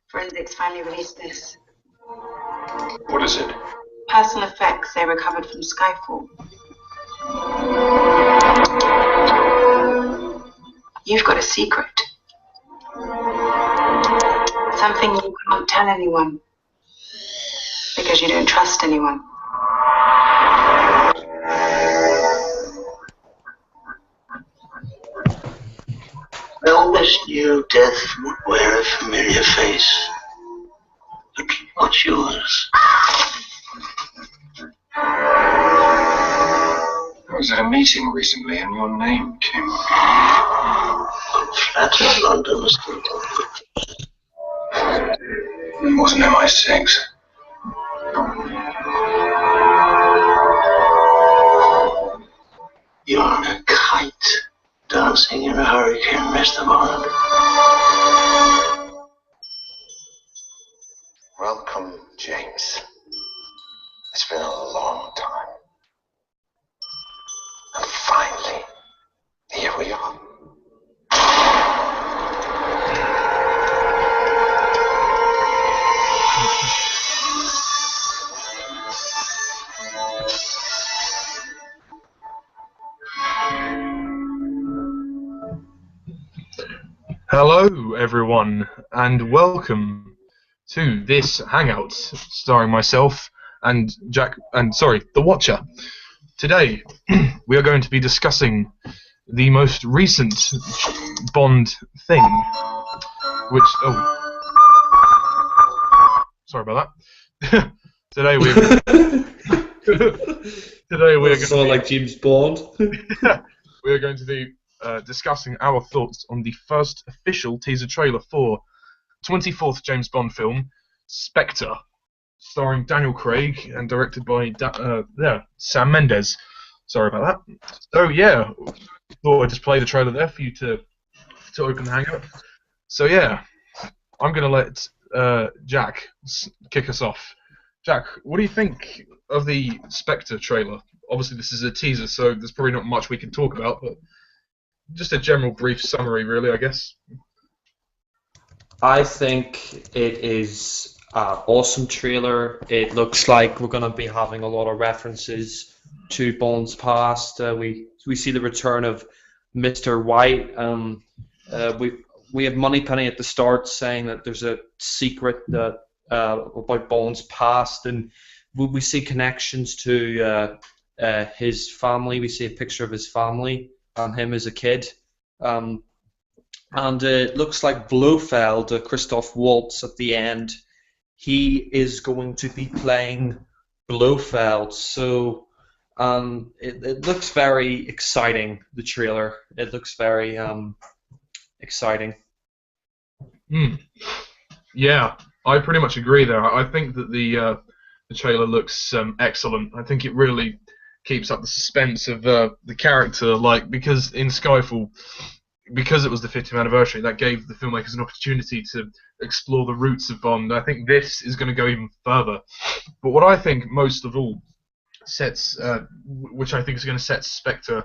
Forensics finally released this. What is it? Personal effects they recovered from Skyfall. You've got a secret. Something you can't tell anyone. Because you don't trust anyone. Well, this new death would wear a familiar face. But what's yours? I was at a meeting recently and your name came up. Flat in London. It wasn't MI6. You're on a kite, dancing in a hurricane, Mr. Bond. Welcome, James. It's been a long time. And finally, here we are. Hello, everyone, and welcome to this hangout starring myself and The Watcher. Today, we are going to be discussing the most recent Bond thing, which sorry about that. Today we're sound like James Bond. We are going to be discussing our thoughts on the first official teaser trailer for 24th James Bond film, Spectre, starring Daniel Craig and directed by Sam Mendes. Sorry about that. So yeah, thought I'd just play the trailer there for you to open the hangout. So yeah, I'm gonna let Jack kick us off. Jack, what do you think of the Spectre trailer? Obviously this is a teaser, so there's probably not much we can talk about, but just a general brief summary, really, I guess. I think it is an awesome trailer. It looks like we're going to be having a lot of references to Bond's past. We see the return of Mr. White. We have Moneypenny at the start saying that there's a secret that about Bond's past, and we see connections to his family. We see a picture of his family and him as a kid. And it looks like Blofeld, Christoph Waltz at the end, he is going to be playing Blofeld. So it looks very exciting, the trailer. It looks very exciting. Yeah, I pretty much agree there. I think that the trailer looks excellent. I think it really keeps up the suspense of the character, because in Skyfall, because it was the 50th anniversary, that gave the filmmakers an opportunity to explore the roots of Bond. I think this is going to go even further. But what I think most of all sets, which I think is going to set Spectre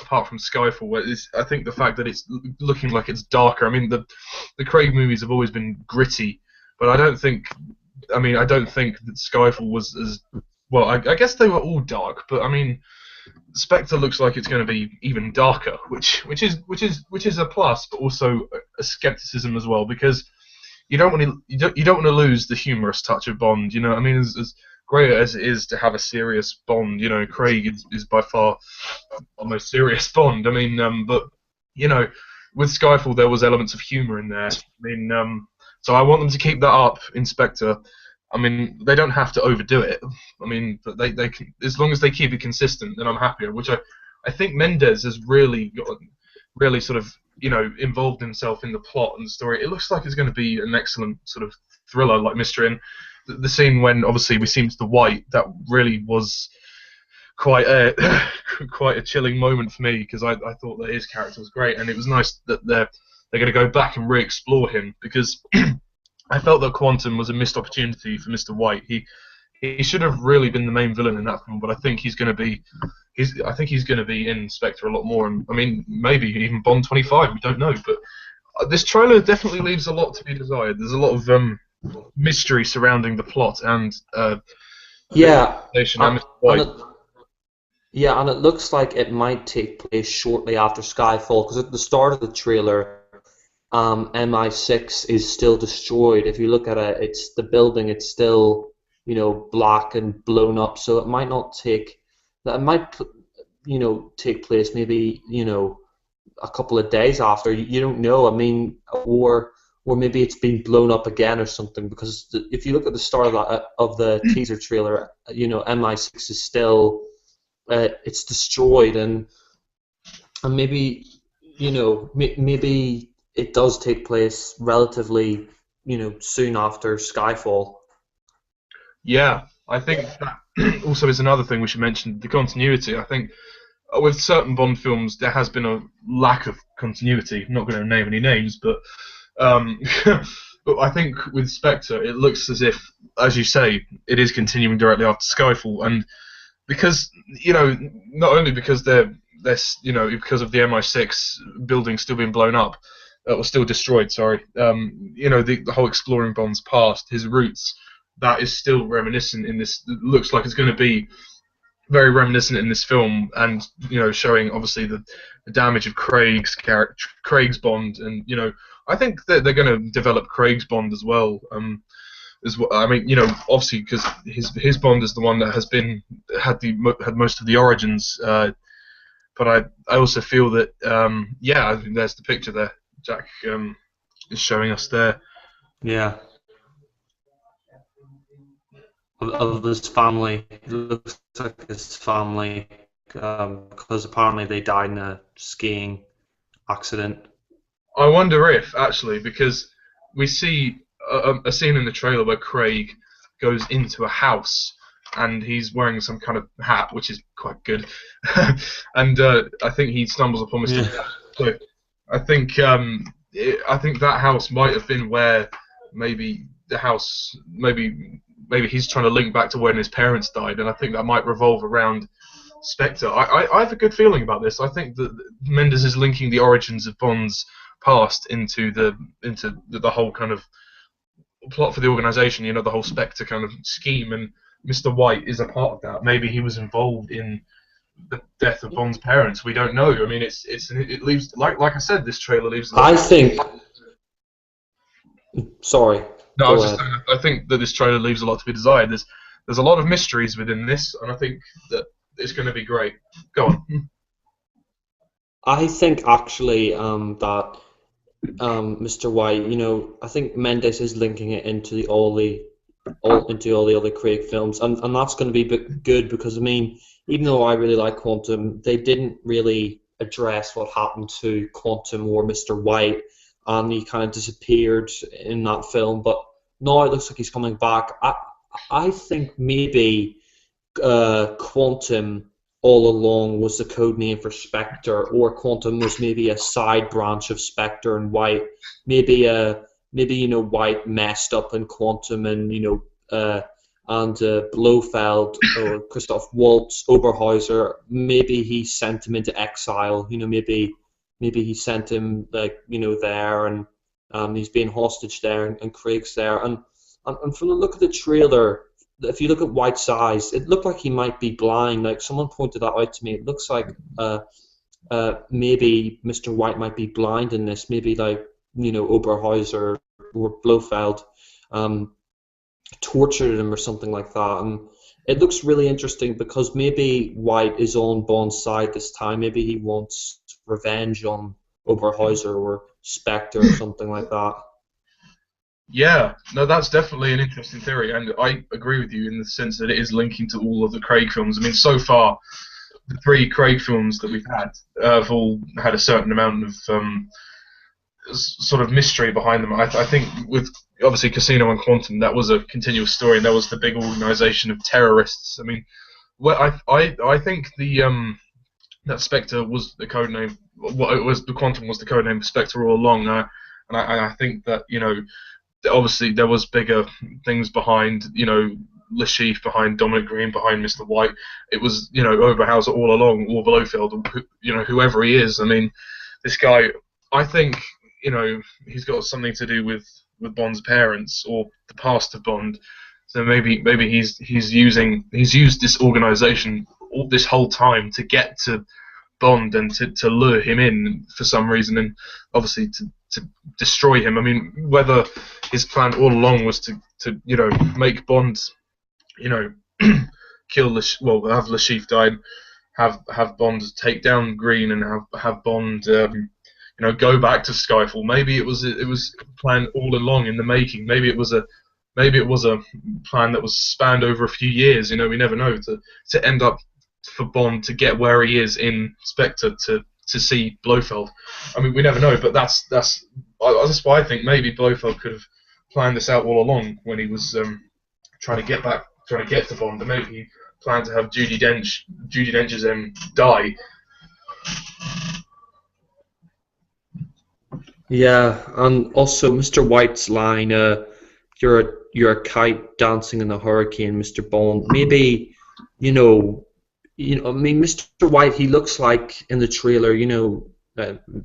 apart from Skyfall, is I think the fact that it's looking like it's darker. I mean, the Craig movies have always been gritty, but I don't think that Skyfall was as well. I guess they were all dark, but I mean, Spectre looks like it's going to be even darker, which is a plus, but also a skepticism as well, because you don't want to lose the humorous touch of Bond. You know, I mean, as great as it is to have a serious Bond, you know, Craig is by far the most serious Bond. I mean, but you know, with Skyfall there was elements of humor in there. I mean, so I want them to keep that up in Spectre. I mean, they don't have to overdo it. I mean, but they can, as long as they keep it consistent, then I'm happier. Which I think Mendes has really sort of, you know, involved himself in the plot and the story. It looks like it's going to be an excellent sort of thriller, like mystery. And the scene when obviously we see Mr. White, that really was quite a chilling moment for me, because I thought that his character was great, and it was nice that they're going to go back and re-explore him, because I felt that Quantum was a missed opportunity for Mr. White. He he should have really been the main villain in that film, but I think he's going to be in Spectre a lot more, and I mean maybe even Bond 25. We don't know, but this trailer definitely leaves a lot to be desired. There's a lot of mystery surrounding the plot and Yeah, and and, Mr. White. and it looks like it might take place shortly after Skyfall, because at the start of the trailer, MI6 is still destroyed. If you look at it, it's the building. It's still, black and blown up. So it might not take that. It might, take place maybe, a couple of days after. You don't know. I mean, or maybe it's been blown up again or something. Because if you look at the start of the teaser trailer, MI6 is still it's destroyed, and maybe maybe it does take place relatively soon after Skyfall. Yeah, I think that also is another thing we should mention, the continuity. I think with certain Bond films there has been a lack of continuity. I'm not going to name any names, but but I think with Spectre it looks as if, as you say, it is continuing directly after Skyfall, and because not only because they're because of the MI6 building still being blown up, or still destroyed, sorry. The whole exploring Bond's past, his roots, that is still reminiscent in this. It looks like it's going to be very reminiscent in this film, and showing obviously the damage of Craig's character, Craig's Bond, and I think that they're going to develop Craig's Bond as well. I mean, obviously because his Bond is the one that had most of the origins. But I also feel that I think there's the picture there. Jack is showing us there. Yeah. Of his family. It looks like his family, because apparently they died in a skiing accident. I wonder if, actually, because we see a scene in the trailer where Craig goes into a house and he's wearing some kind of hat, which is quite good, and I think he stumbles upon Mr. Yeah. So I think that house might have been where maybe he's trying to link back to when his parents died, and I think that might revolve around Spectre. I have a good feeling about this. I think that Mendes is linking the origins of Bond's past into the whole kind of plot for the organisation. The whole Spectre kind of scheme, and Mr. White is a part of that. Maybe he was involved in the death of Bond's parents. We don't know. I mean, it leaves, like I said, this trailer leaves. I think. Sorry. No, I was just saying, I think that this trailer leaves a lot to be desired. There's a lot of mysteries within this, and I think that it's going to be great. Go on. I think actually that Mr. White, I think Mendes is linking it into all the other Craig films, and that's going to be good because I mean, even though I really like Quantum, they didn't really address what happened to Quantum or Mr. White, and he kind of disappeared in that film. But now it looks like he's coming back. I think maybe Quantum all along was the code name for Spectre, or Quantum was maybe a side branch of Spectre, and White maybe White messed up in Quantum, and Blofeld or Christoph Waltz Oberhauser, maybe he sent him into exile. Maybe he sent him there, and he's being hostage there, and Craig's there, and from the look of the trailer, if you look at White's eyes, it looked like he might be blind. Like someone pointed that out to me. It looks like maybe Mr. White might be blind in this. Maybe Oberhauser or Blofeld tortured him or something like that. And it looks really interesting because maybe White is on Bond's side this time. Maybe he wants revenge on Oberhauser or Spectre or something like that. Yeah, no, that's definitely an interesting theory, and I agree with you in the sense that it is linking to all of the Craig films. I mean, so far, the 3 Craig films that we've had have all had a certain amount of sort of mystery behind them. I think with, obviously, Casino and Quantum, that was a continuous story, and there was the big organisation of terrorists. I mean, I think that Spectre was the code name. Well, it was the Quantum was the code name for Spectre all along, and I think that obviously there was bigger things behind Lashif, behind Dominic Green, behind Mr. White. It was, Oberhauser all along, or Blofeld, whoever he is. I mean, this guy, I think, he's got something to do with Bond's parents or the past of Bond. So maybe he's used this organization all this whole time to get to Bond and to lure him in for some reason, and obviously to destroy him. I mean, whether his plan all along was to make Bond, kill have Lashif die, have Bond take down Green, and have Bond go back to Skyfall. Maybe it was planned all along in the making. Maybe it was a plan that was spanned over a few years. We never know, to end up for Bond to get where he is in Spectre to see Blofeld. I mean, we never know, but that's why I think maybe Blofeld could have planned this out all along when he was trying to get to Bond, and maybe he planned to have Judi Dench's die. Yeah, and also Mr. White's line, you're a kite dancing in a hurricane, Mr. Bond. Maybe, I mean, Mr. White, he looks like in the trailer,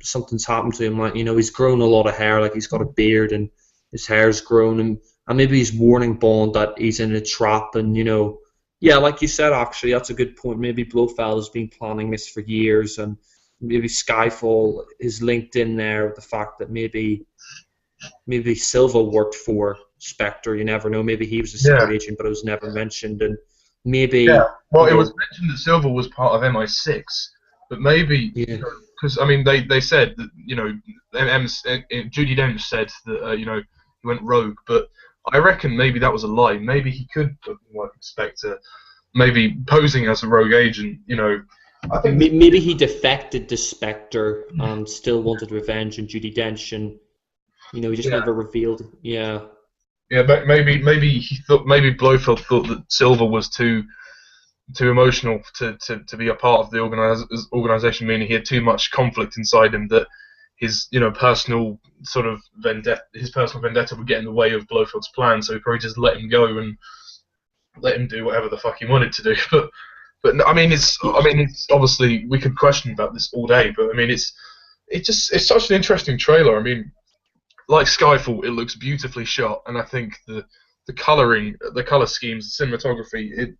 something's happened to him. Like, he's grown a lot of hair, like he's got a beard and his hair's grown, and maybe he's warning Bond that he's in a trap. And yeah, like you said, actually, that's a good point. Maybe Blofeld has been planning this for years, and maybe Skyfall is linked in there with the fact that maybe Silva worked for Spectre. You never know. Maybe he was a secret agent, but it was never mentioned. And maybe it was mentioned that Silva was part of MI6, but maybe because I mean they said that Judi Dench said that he went rogue, but I reckon maybe that was a lie. Maybe he could work with Spectre, maybe posing as a rogue agent. I think maybe he defected to Spectre and still wanted revenge on Judi Dench, and he just never revealed. Yeah. Yeah, but maybe Blofeld thought that Silva was too emotional to be a part of the organization, meaning he had too much conflict inside him that his personal sort of vendetta would get in the way of Blofeld's plan. So he probably just let him go and let him do whatever the fuck he wanted to do. But I mean, it's obviously we could question about this all day, but I mean, it's such an interesting trailer. I mean, like Skyfall, it looks beautifully shot, and I think the coloring, the color schemes, the cinematography,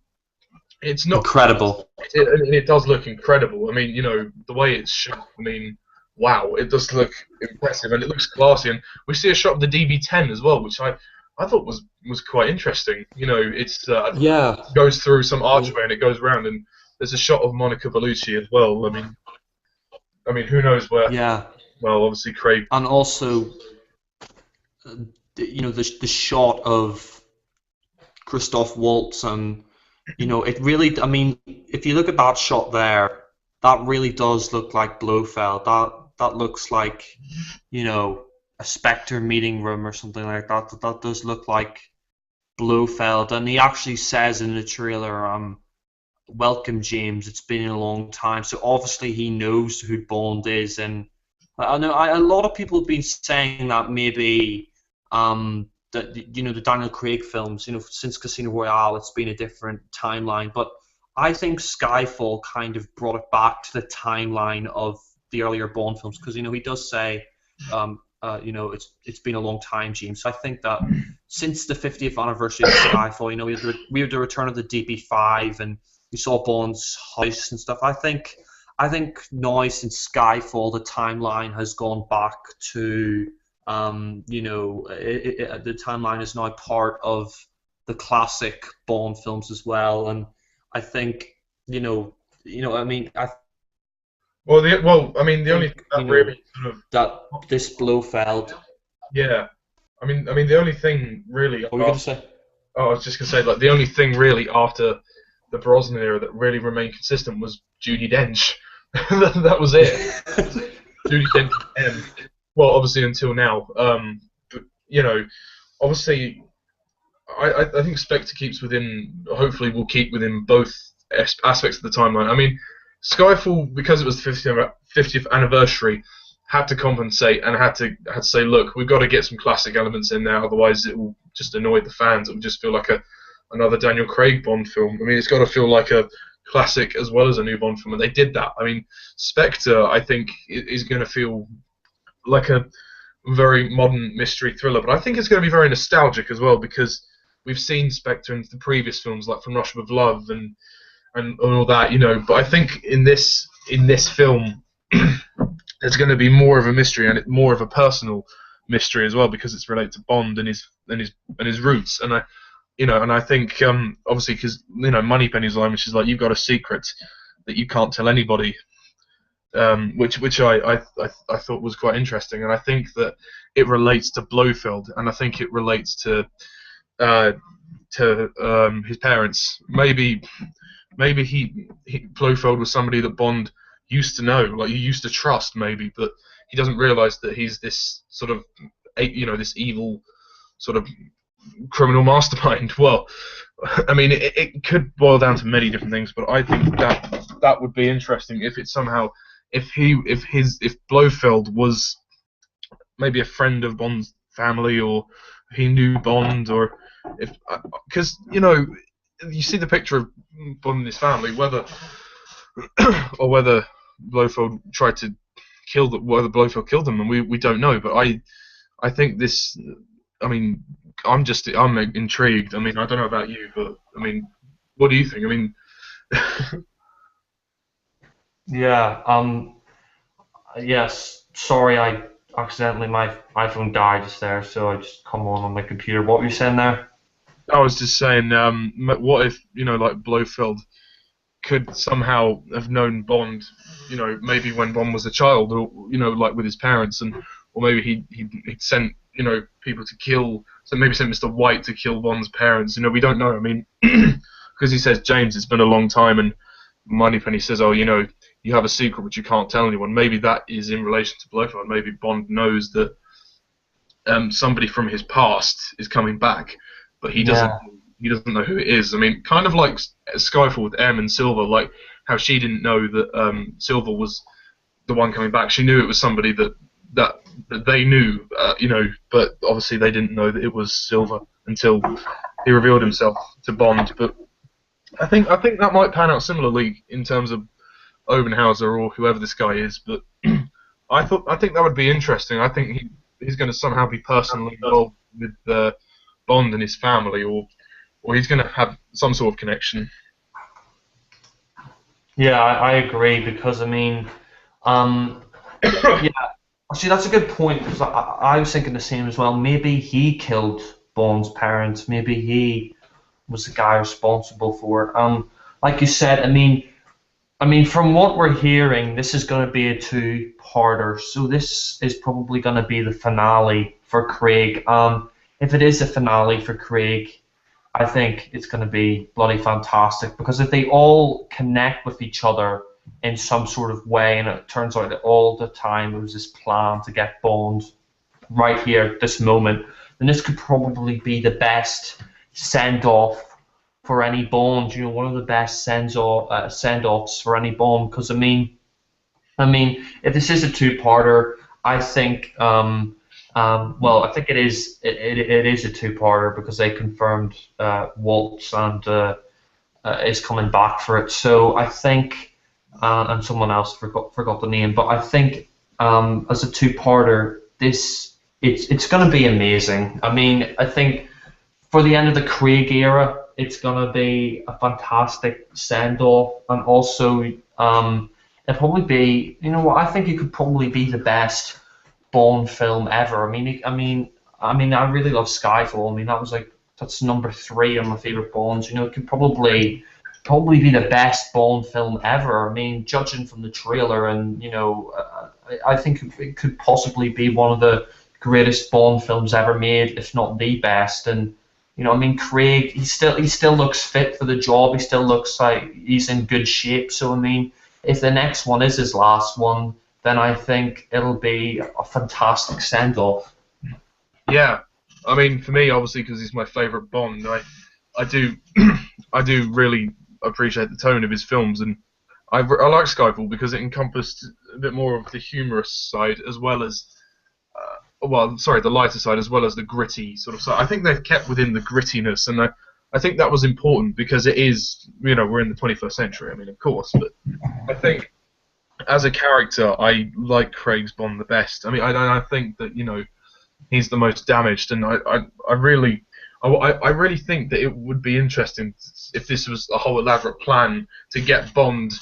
it's not incredible. It does look incredible. I mean, the way it's shot. I mean, wow, it does look impressive, and it looks classy. And we see a shot of the DB-10 as well, which I thought was quite interesting. It's goes through some archway and it goes around, and there's a shot of Monica Bellucci as well. I mean, who knows where? Yeah. Well, obviously Craig. And also, the shot of Christoph Waltz, and it really. I mean, if you look at that shot there, that really does look like Blofeld. That looks like, a Spectre meeting room or something like that. That does look like Blofeld, and he actually says in the trailer, "Welcome, James. It's been a long time." So obviously he knows who Bond is, and I know a lot of people have been saying that maybe that the Daniel Craig films, since Casino Royale, it's been a different timeline. But I think Skyfall kind of brought it back to the timeline of the earlier Bond films, because he does say. It's been a long time, James. So I think that since the 50th anniversary of Skyfall, we had the return of the DB5, and we saw Bond's house and stuff. I think now since Skyfall, the timeline has gone back to, the timeline is now part of the classic Bond films as well. And I think, I mean, the only thing that really sort of that this Blofeld. Yeah, I mean, the only thing really. What were you going to say? Oh, I was just going to say, like, the only thing really after the Brosnan era that really remained consistent was Judi Dench. That was it. Judi Dench. Well, obviously until now. But obviously, I think Spectre keeps within. Hopefully, will keep within both aspects of the timeline. I mean. Skyfall, because it was the 50th anniversary, had to compensate and had to say, look, we've got to get some classic elements in there, otherwise it will just annoy the fans. It will just feel like a another Daniel Craig Bond film. I mean, it's got to feel like a classic as well as a new Bond film, and they did that. I mean, Spectre, I think, is going to feel like a very modern mystery thriller, but I think it's going to be very nostalgic as well, because we've seen Spectre in the previous films, like From Russia with Love and all that, you know. But I think in this film, there's going to be more of a mystery, and more of a personal mystery as well, because it's related to Bond and his roots. And I think obviously, because Moneypenny's line, which is like, you've got a secret that you can't tell anybody. Which I thought was quite interesting, and I think that it relates to Blofeld, and I think it relates to his parents. Maybe Blofeld was somebody that Bond used to know, like he used to trust, maybe, but he doesn't realise that he's this sort of this evil sort of criminal mastermind. Well, I mean, it could boil down to many different things, but I think that would be interesting if it somehow. If Blofeld was maybe a friend of Bond's family, or he knew Bond, or because you see the picture of Bond and his family, whether Blofeld tried to whether Blofeld killed them, and we don't know. But I think this. I mean, I'm intrigued. I mean, I don't know about you, but I mean, what do you think? I mean. Yeah, yes, sorry, I accidentally, my iPhone died just there, so I just come on my computer. What were you saying there? I was just saying, what if, like Blofeld could somehow have known Bond, maybe when Bond was a child, or, like with his parents, or maybe he'd sent, people to kill, so maybe sent Mr. White to kill Bond's parents, we don't know. I mean, because he says, James, it's been a long time, and Moneypenny says, oh, you have a secret which you can't tell anyone. Maybe that is in relation to Blofeld. Maybe Bond knows that somebody from his past is coming back, but he doesn't. Yeah. He doesn't know who it is. I mean, kind of like Skyfall with M and Silver, like how she didn't know that Silver was the one coming back. She knew it was somebody that they knew, but obviously they didn't know that it was Silver until he revealed himself to Bond. But I think that might pan out similarly in terms of Obenhauser or whoever this guy is, but I think that would be interesting. I think he's going to somehow be personally involved with Bond and his family, or he's going to have some sort of connection. Yeah, I agree, because I mean, yeah, see, that's a good point, because I was thinking the same as well. Maybe he killed Bond's parents. Maybe he was the guy responsible for it. Like you said, I mean, from what we're hearing, this is going to be a two-parter, so this is probably going to be the finale for Craig. If it is the finale for Craig, I think it's going to be bloody fantastic, because if they all connect with each other in some sort of way, and it turns out that all the time it was this plan to get Bond right here at this moment, then this could probably be the best send-off for any Bond, one of the best send-offs for any Bond. Because I mean, if this is a two-parter, I think, well, I think it is a two-parter, because they confirmed Waltz and is coming back for it. So I think, and someone else forgot the name, but I think as a two-parter, it's going to be amazing. I mean, I think for the end of the Craig era, it's going to be a fantastic send-off, and also it'll probably be, I think it could probably be the best Bond film ever. I mean, I really love Skyfall. I mean, that's number 3 on my favorite Bonds. It could probably be the best Bond film ever. I mean, judging from the trailer, and I think it could possibly be one of the greatest Bond films ever made, if not the best. And Craig, he still looks fit for the job. He still looks like he's in good shape. So, I mean, if the next one is his last one, then I think it'll be a fantastic send-off. Yeah, I mean, for me, obviously, because he's my favourite Bond, I do really appreciate the tone of his films, and I like Skyfall because it encompassed a bit more of the humorous side, as well as the lighter side, as well as the gritty sort of side. I think they've kept within the grittiness, and I think that was important because it is, we're in the 21st century. I mean, of course, but I think as a character, I like Craig's Bond the best. I mean, I think that he's the most damaged, and I really think that it would be interesting if this was a whole elaborate plan to get Bond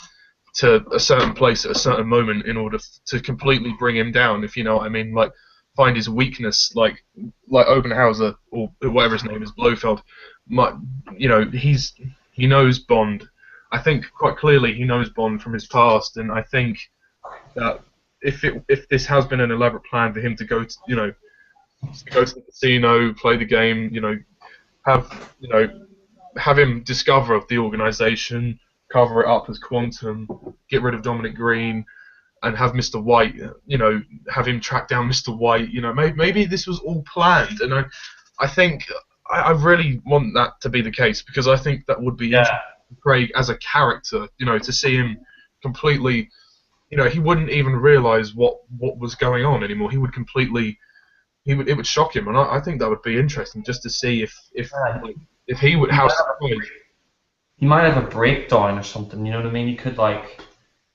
to a certain place at a certain moment in order to completely bring him down, if you know what I mean, like find his weakness, like Obenhauser or whatever his name is, Blofeld. He knows Bond. I think quite clearly he knows Bond from his past, and I think that if this has been an elaborate plan for him to go to the casino, play the game, have him discover the organization, cover it up as Quantum, get rid of Dominic Green, and have Mr. White, have him track down Mr. White. Maybe this was all planned, and I think I really want that to be the case, because I think that would be interesting for Craig as a character, to see him completely, he wouldn't even realize what was going on anymore. He would completely, it would shock him, and I think that would be interesting just to see if he would, how surprised. He might have a breakdown or something, you know what I mean? He could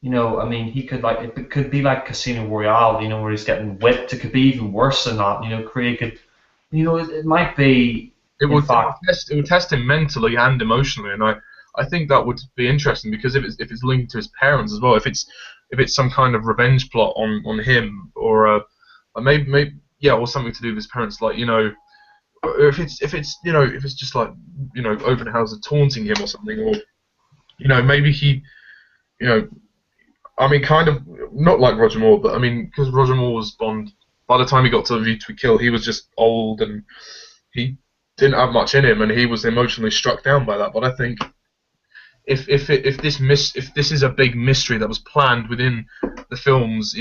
he could it could be like Casino Royale, where he's getting whipped. It could be even worse than that, Craig could, it might be. It would test him mentally and emotionally, and I think that would be interesting, because if it's linked to his parents as well, if it's some kind of revenge plot on him, or maybe or something to do with his parents, like or if it's just like Obenhauser taunting him or something, or maybe he I mean, kind of not like Roger Moore, but I mean, because Roger Moore was Bond, by the time he got to View to a Kill, he was just old and he didn't have much in him, and he was emotionally struck down by that. But I think if this is a big mystery that was planned within the films,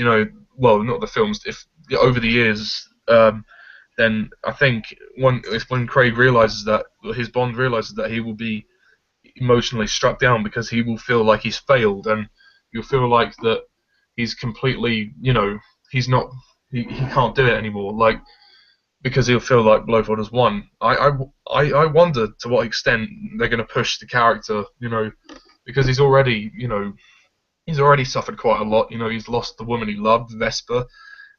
well, not the films, if over the years, then I think when Craig realizes that, his Bond realizes that, he will be emotionally struck down, because he will feel like he's failed, and you'll feel like that he's completely, he's not, he can't do it anymore, like, because he'll feel like Blofeld has won. I wonder to what extent they're going to push the character, because he's already suffered quite a lot. He's lost the woman he loved, Vesper.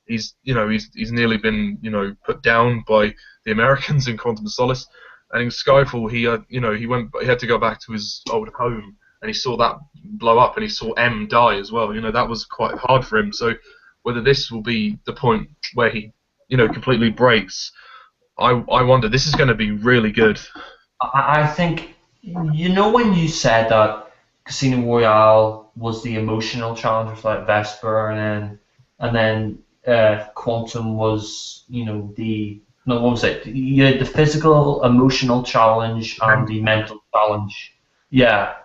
He's nearly been, put down by the Americans in Quantum of Solace. And in Skyfall, he had to go back to his old home, and he saw that blow up, and he saw M die as well. That was quite hard for him. So whether this will be the point where he, completely breaks, I wonder. This is going to be really good. I think, when you said that Casino Royale was the emotional challenge with like Vesper, and then Quantum was, what was it? You had the physical, emotional challenge and the mental challenge. Yeah.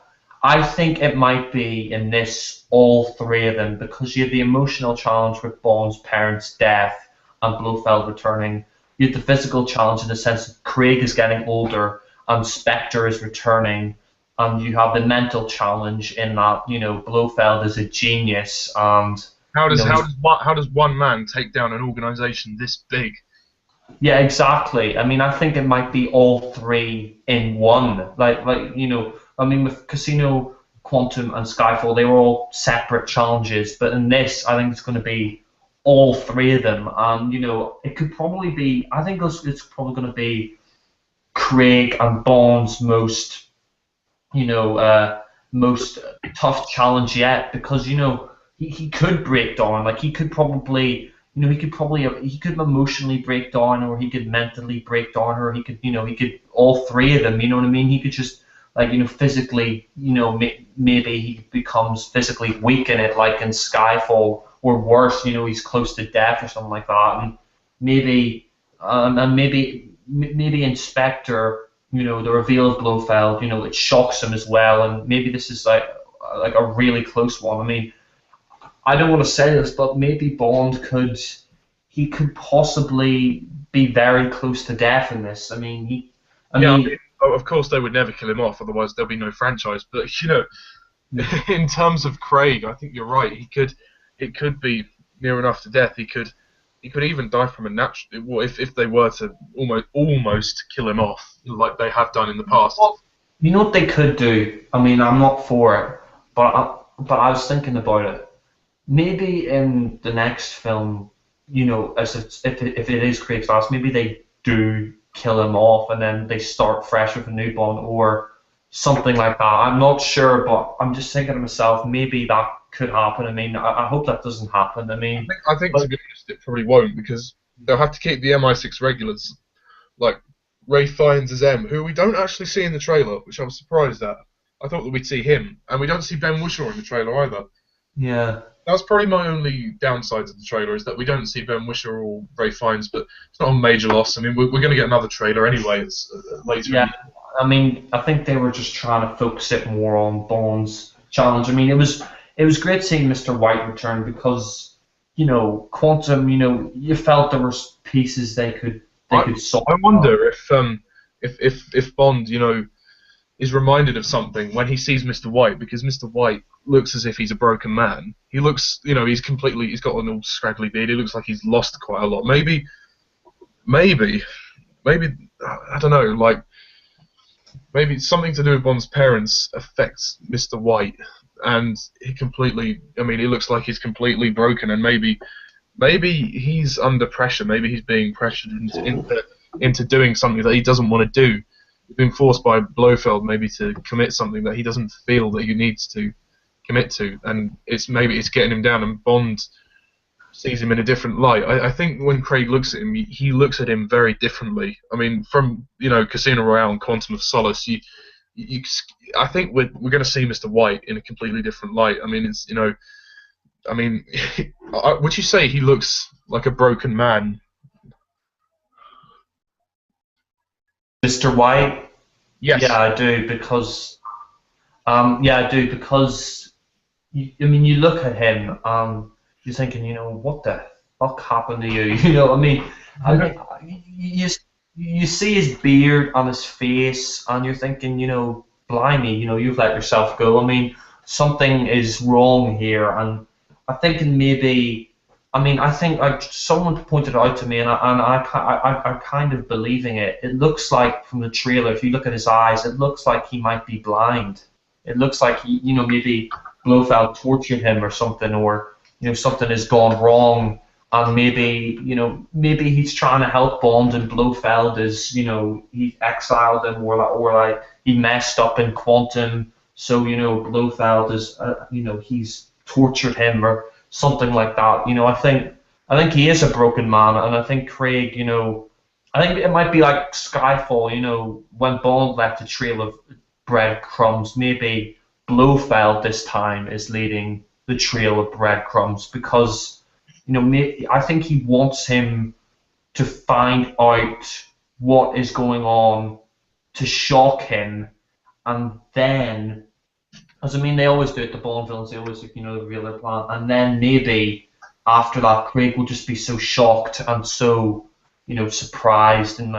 I think it might be in this all three of them, because you had the emotional challenge with Bond's parents' death and Blofeld returning. You had the physical challenge in the sense that Craig is getting older and Spectre is returning, and you have the mental challenge in that Blofeld is a genius, and how does one man take down an organization this big? Yeah, exactly. I mean, I think it might be all three in one. I mean, with Casino, Quantum, and Skyfall, they were all separate challenges, but in this, I think it's going to be all three of them, and it could probably be. I think it's probably going to be Craig and Bond's most tough challenge yet, because he could break down. Like, he could probably. He could emotionally break down, or he could mentally break down, or he could all three of them. You know what I mean? He could just physically, maybe he becomes physically weak in it, like in Skyfall, or worse, he's close to death or something like that. And maybe in Spectre, the reveal of Blofeld, it shocks him as well, and maybe this is like a really close one. I mean, I don't want to say this, but maybe Bond could possibly be very close to death in this. I mean, of course they would never kill him off, otherwise there'll be no franchise. But in terms of Craig, I think you're right. It could be near enough to death. He could He could even die from a natural. Well, if they were to almost kill him off, like they have done in the past. Well, you know what they could do? I mean, I'm not for it, but I was thinking about it. Maybe in the next film, if it is Craig's last, maybe they do kill him off and then they start fresh with a new Bond or something like that. I'm not sure, but I'm just thinking to myself, maybe that could happen. I mean, I hope that doesn't happen. I mean, I think to be honest, it probably won't because they'll have to keep the MI6 regulars like Ray Fiennes as M, who we don't actually see in the trailer, which I was surprised at. I thought that we'd see him, and we don't see Ben Whishaw in the trailer either. yeah. That was probably my only downside to the trailer, is that we don't see Ben Whishaw or Ray Fiennes, but it's not a major loss. I mean, we're going to get another trailer anyway. It's later. Yeah, I mean, I think they were just trying to focus it more on Bond's challenge. I mean, it was great seeing Mr. White return because, Quantum, you felt there were pieces they could solve. I wonder if Bond, is reminded of something when he sees Mr. White, because Mr. White looks as if he's a broken man. He looks, he's got an all scraggly beard. He looks like he's lost quite a lot. Maybe, I don't know, like, maybe something to do with Bond's parents affects Mr. White, and he looks like he's completely broken, and maybe he's under pressure. Maybe he's being pressured into doing something that he doesn't want to do. He's being forced by Blofeld maybe to commit something that he doesn't feel that he needs to commit to, and it's getting him down, and Bond sees him in a different light. I think when Craig looks at him, he looks at him very differently. I mean, from Casino Royale and Quantum of Solace, I think we're going to see Mr. White in a completely different light. I mean, would you say he looks like a broken man? Mr. White? Yes. Yeah, I do, because you look at him, you're thinking, what the fuck happened to you? You see his beard on his face, and you're thinking, blimey, you've let yourself go. I mean, something is wrong here, and I think someone pointed it out to me, and I'm kind of believing it. It looks like from the trailer, if you look at his eyes, it looks like he might be blind. It looks like maybe Blofeld tortured him or something, or something has gone wrong, and maybe he's trying to help Bond, and Blofeld is he exiled him, or like he messed up in Quantum, so Blofeld is he's tortured him or something like that. I think he is a broken man, and I think Craig, I think it might be like Skyfall, when Bond left a trail of breadcrumbs, maybe Blofeld this time is leading the trail of breadcrumbs, because I think he wants him to find out what is going on, to shock him, and then, they always do it, the Bond villains, they always reveal their plan, and then maybe after that Craig will just be so shocked and so surprised, and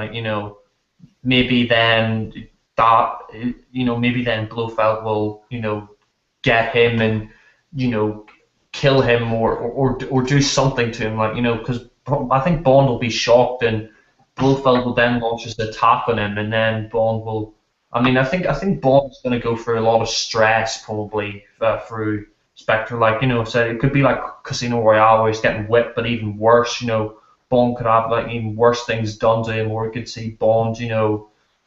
maybe then Blofeld will get him and kill him or do something to him, because I think Bond will be shocked, and Blofeld will then launch his attack on him, and then Bond will. I think Bond's going to go through a lot of stress probably through Spectre. So it could be like Casino Royale where he's getting whipped, but even worse. Bond could have even worse things done to him, or we could see Bond,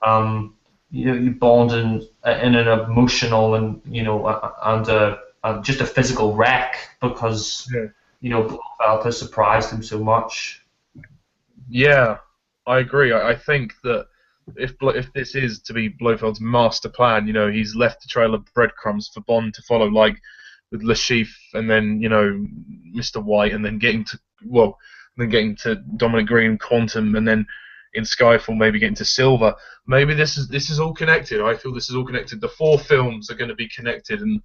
Bond in an emotional and just a physical wreck because Blofeld has surprised him so much. Yeah, I agree. I think that if this is to be Blofeld's master plan, he's left a trail of breadcrumbs for Bond to follow, like with Le Chiffre, and then Mr. White, and then getting to Dominic Green, Quantum, and then in Skyfall maybe getting to Silver. Maybe this is all connected. I feel this is all connected. The 4 films are going to be connected, and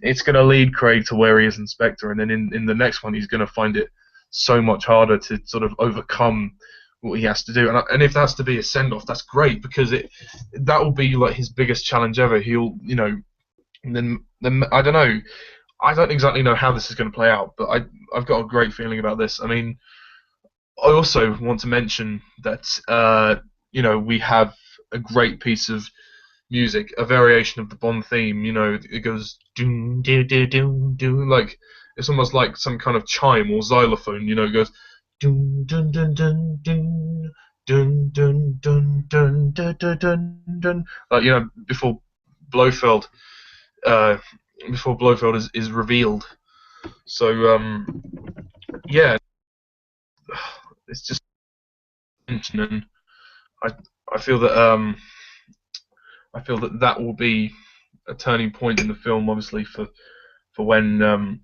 it's going to lead Craig to where he is in Spectre, and then in the next one he's going to find it so much harder to sort of overcome what he has to do, and if that's to be a send-off, that's great, because that will be like his biggest challenge ever. He'll, then I don't know, I don't exactly know how this is going to play out, but I've got a great feeling about this. I mean, I also want to mention that you know, we have a great piece of music, a variation of the Bond theme. You know, it goes doom doo doo doom doo, like it's almost like some kind of chime or xylophone. You know, it goes doom dun dun dun dun dun dun dun dun dun dun dun dun. Like, you know, Blofeld, uh, before Blofeld is revealed. So yeah, it's just and I I feel that that will be a turning point in the film, obviously for when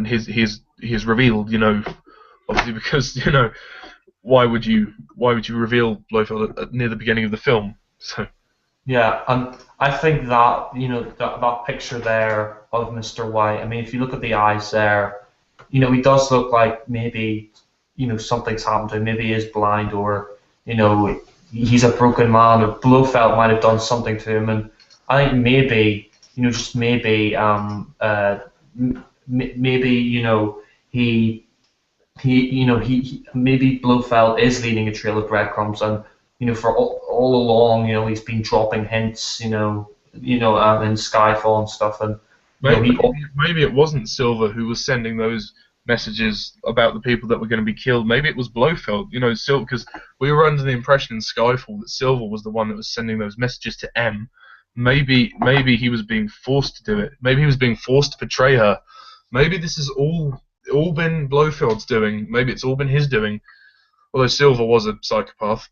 he is revealed. You know, obviously because, you know, why would you reveal Blofeld near the beginning of the film? So Yeah, and I think that, you know, that picture there of Mr. White. I mean, if you look at the eyes there, you know, he does look like maybe, you know, something's happened to him. Maybe he is blind, or, you know, he's a broken man, or Blofeld might have done something to him. And I think maybe, you know, just maybe, maybe, you know, maybe Blofeld is leading a trail of breadcrumbs, and, you know, for all along, you know, he's been dropping hints, in Skyfall and stuff, and, you know, maybe it wasn't Silver who was sending those messages about the people that were going to be killed. Maybe it was Blofeld. You know, Silver, because we were under the impression in Skyfall that Silver was the one that was sending those messages to M. Maybe he was being forced to do it. Maybe he was being forced to betray her. Maybe this is all been Blofeld's doing. Maybe it's all been his doing. Although Silver was a psychopath.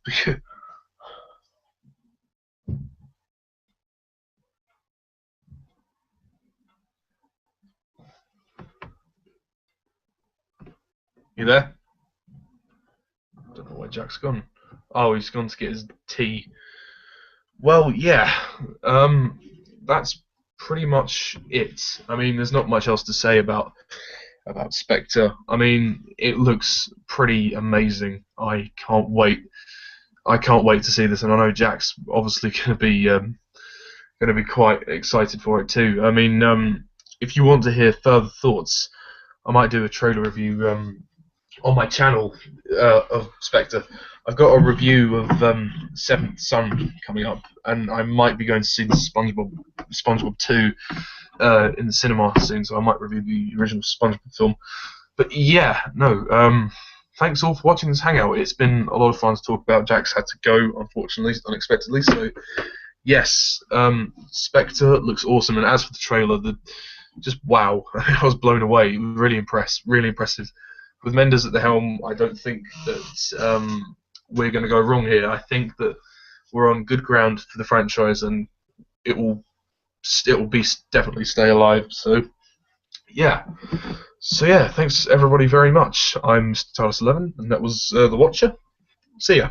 You there? I don't know where Jack's gone. Oh, he's gone to get his tea. Well, yeah. That's pretty much it. I mean, there's not much else to say about Spectre. I mean, it looks pretty amazing. I can't wait. To see this, and I know Jack's obviously going to be quite excited for it too. I mean, if you want to hear further thoughts, I might do a trailer review on my channel of Spectre. I've got a review of Seventh Son coming up, and I might be going to see the SpongeBob 2 in the cinema soon, so I might review the original SpongeBob film. But yeah, no. Thanks all for watching this hangout. It's been a lot of fun to talk about. Jack's had to go, unfortunately, unexpectedly. So yes, Spectre looks awesome, and as for the trailer, just wow! I was blown away. Really impressed. Really impressive. With Mendes at the helm, I don't think that we're going to go wrong here. I think that we're on good ground for the franchise, and it will definitely stay alive. So yeah. Thanks everybody very much. I'm MrTardis11, and that was The Watcher. See ya.